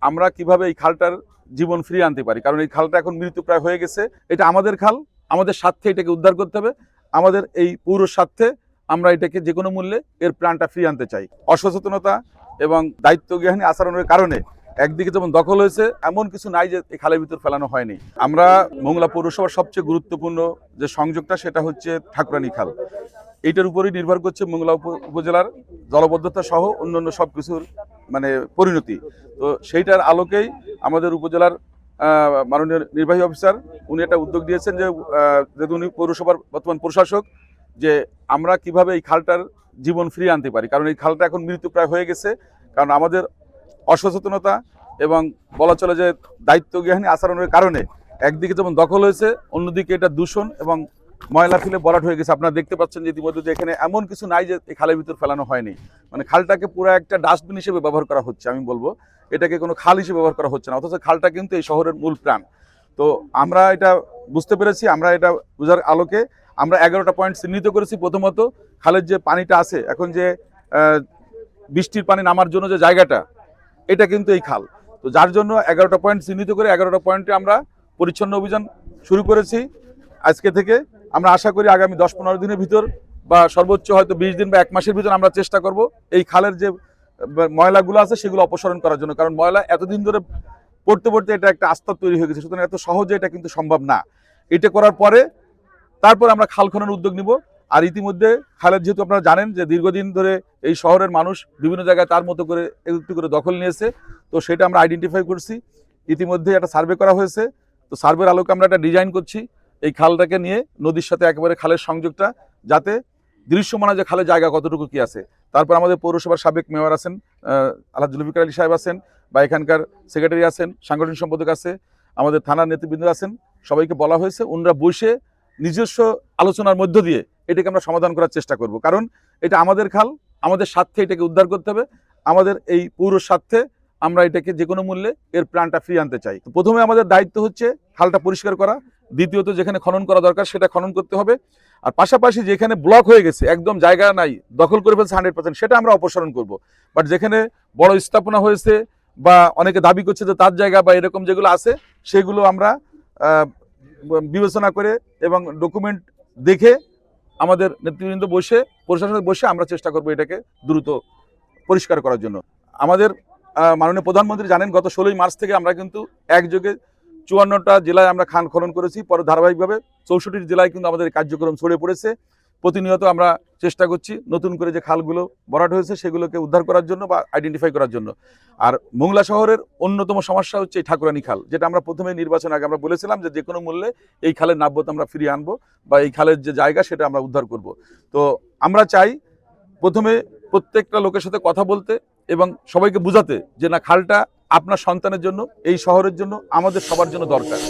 আমরা কিভাবে এই খালটার জীবন ফিরিয়ে আনতে পারি, কারণ এই খালটা এখন মৃত্যুপ্রায় হয়ে গেছে। এটা আমাদের খাল, আমাদের স্বার্থে এটাকে উদ্ধার করতে হবে। আমাদের এই পৌর স্বার্থে আমরা এটাকে যে কোনো মূল্যে এর প্রাণটা ফিরিয়ে আনতে চাই। অসচেতনতা এবং দায়িত্বজ্ঞানী আচরণের কারণে একদিকে যেমন দখল হয়েছে, এমন কিছু নাই যে এই খালের ভিতর ফেলানো হয়নি। আমরা মোংলা পৌরসভার সবচেয়ে গুরুত্বপূর্ণ যে সংযোগটা সেটা হচ্ছে ঠাকুরানী খাল। এইটার উপরেই নির্ভর করছে মোংলা উপজেলার জলবদ্ধতা সহ অন্যান্য সব কিছুর পরিণতি। তো সেইটার আলোকেই আমাদের উপজেলার মাননীয় নির্বাহী অফিসার উনি একটা উদ্যোগ দিয়েছেন যে যেহেতু উনি পৌরসভার বর্তমান প্রশাসক, যে আমরা কিভাবে এই খালটার জীবন ফিরিয়ে আনতে পারি, কারণ এই খালটা এখন মৃত্যুপ্রায় হয়ে গেছে। কারণ আমাদের অসচেতনতা এবং বলা চলে যে দায়িত্বজ্ঞানী আচরণের কারণে একদিকে যেমন দখল হয়েছে, অন্যদিকে এটা দূষণ এবং ময়লা ফেলে ভরাট হয়ে গেছে। আপনারা দেখতে পাচ্ছেন যে ইতিমধ্যে যে এখানে এমন কিছু নাই যে এই খালের ভিতর ফেলানো হয়নি। খালটাকে পুরো একটা ডাস্টবিন হিসেবে ব্যবহার করা হচ্ছে। আমি বলবো এটাকে কোনো খাল হিসেবে ব্যবহার করা হচ্ছে না, অথচ খালটা কিন্তু এই শহরের মূল প্রাণ। তো আমরা এটা বুঝতে পেরেছি, আমরা এটা বোঝার আলোকে আমরা 11টা পয়েন্ট চিহ্নিত করেছি। প্রথমত, খালের যে পানিটা আছে এখন, যে বৃষ্টির পানি নামার জন্য যে জায়গাটা, এটা কিন্তু এই খাল। তো যার জন্য 11টা পয়েন্ট চিহ্নিত করে 11টা পয়েন্টে আমরা পরিচ্ছন্ন অভিযান শুরু করেছি আজকে থেকে। আমরা আশা করি আগামী 10-15 দিনের ভিতর বা সর্বোচ্চ হয়তো 20 দিন বা 1 মাসের ভিতর আমরা চেষ্টা করব এই খালের যে ময়লাগুলো আছে সেগুলো অপসারণ করার জন্য। কারণ ময়লা এতদিন ধরে পড়তে পড়তে এটা একটা আস্থা তৈরি হয়ে গেছে, সুতরাং এত সহজে এটা কিন্তু সম্ভব না। এটা করার পরে তারপর আমরা খাল খননের উদ্যোগ নিব। আর ইতিমধ্যে খালের, যেহেতু আপনারা জানেন যে দীর্ঘদিন ধরে এই শহরের মানুষ বিভিন্ন জায়গায় তার মতো করে একটু করে দখল নিয়েছে, তো সেটা আমরা আইডেন্টিফাই করছি। ইতিমধ্যে একটা সার্ভে করা হয়েছে, তো সার্ভের আলোকে আমরা একটা ডিজাইন করছি এই খালটাকে নিয়ে নদীর সাথে একেবারে খালের সংযোগটা, যাতে দৃশ্যমান যে খালের জায়গা কতটুকু কি আছে। তারপর আমাদের পৌরসভার সাবেক মেয়র আছেন, আলহাজ জুলফিকার আলী সাহেব আছেন, বা এখানকার সেক্রেটারি আছেন, সাংগঠনিক সম্পাদক আছে, আমাদের থানার নেতৃবৃন্দ আছেন, সবাইকে বলা হয়েছে ওনারা বসে নিজস্ব আলোচনার মধ্য দিয়ে এটাকে আমরা সমাধান করার চেষ্টা করব। কারণ এটা আমাদের খাল, আমাদের স্বার্থে এটাকে উদ্ধার করতে হবে। আমাদের এই পৌর স্বার্থে আমরা এটাকে যে কোনো মূল্যে এর প্রাণটা ফিরিয়ে আনতে চাই। প্রথমে আমাদের দায়িত্ব হচ্ছে খালটা পরিষ্কার করা, দ্বিতীয়ত যেখানে খনন করা দরকার সেটা খনন করতে হবে, আর পাশাপাশি যেখানে ব্লক হয়ে গেছে, একদম জায়গা নাই, দখল করে ফেলছে 100%, সেটা আমরা অপসারণ করব। বাট যেখানে বড় স্থাপনা হয়েছে বা অনেকে দাবি করছে যে তার জায়গা বা এরকম যেগুলো আছে, সেগুলো আমরা বিবেচনা করে এবং ডকুমেন্ট দেখে আমাদের নেতৃবৃন্দ বসে, প্রশাসনের বসে আমরা চেষ্টা করব এটাকে দ্রুত পরিষ্কার করার জন্য। আমাদের মাননীয় প্রধানমন্ত্রী জানেন, গত 16ই মার্চ থেকে আমরা কিন্তু একযোগে 54টা জেলায় আমরা খাল খনন করেছি। পরে ধারাবাহিকভাবে 64 জেলায় কিন্তু আমাদের কার্যক্রম ছড়িয়ে পড়েছে। প্রতিনিয়ত আমরা চেষ্টা করছি নতুন করে যে খালগুলো ভরাট হয়েছে সেগুলোকে উদ্ধার করার জন্য বা আইডেন্টিফাই করার জন্য। আর মোংলা শহরের অন্যতম সমস্যা হচ্ছে এই ঠাকুরানী খাল, যেটা আমরা প্রথমে নির্বাচন আগে আমরা বলেছিলাম যে কোনো মূল্যে এই খালের নাব্যতা আমরা ফিরিয়ে আনবো, বা এই খালের যে জায়গা সেটা আমরা উদ্ধার করব। তো আমরা চাই প্রথমে প্রত্যেকটা লোকের সাথে কথা বলতে এবং সবাইকে বুঝাতে যে না, খালটা আপনার সন্তানের জন্য, এই শহরের জন্য, আমাদের সবার জন্য দরকার।